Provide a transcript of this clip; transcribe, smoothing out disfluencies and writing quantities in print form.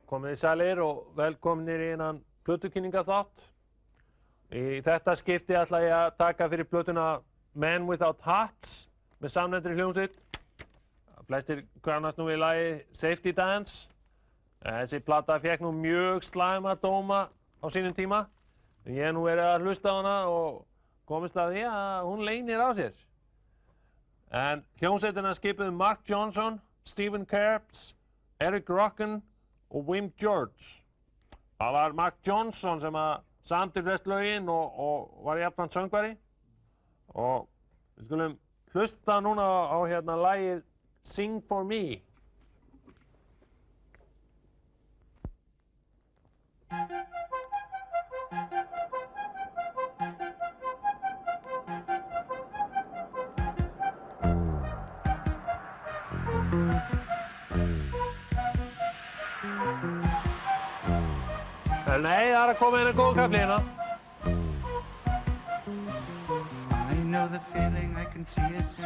Komið þið sælir og velkominir í innan plötukynningaþátt. Í þetta skipti ætla ég að taka fyrir plötuna Men Without Hats með samnefndri hljómsveit. Flestir kannast nú við lagið Safety Dance. Þessi plata fékk nú mjög slæma dóma á sínum tíma. Ég hef nú verið að hlusta á hana og komist að því að hún leynir á sér. En hljómsveitina skipuðu Mark Johnson, Stephen Kerbs, Eric Rocken og Wim George. Það var Mark Johnson sem samdi flest lögin og var jafnframt söngvari. Og við skulum hlusta núna á lagið Sing For Me. Nei, það að koma inn góð kafli hérna. I know the feeling, I can see it.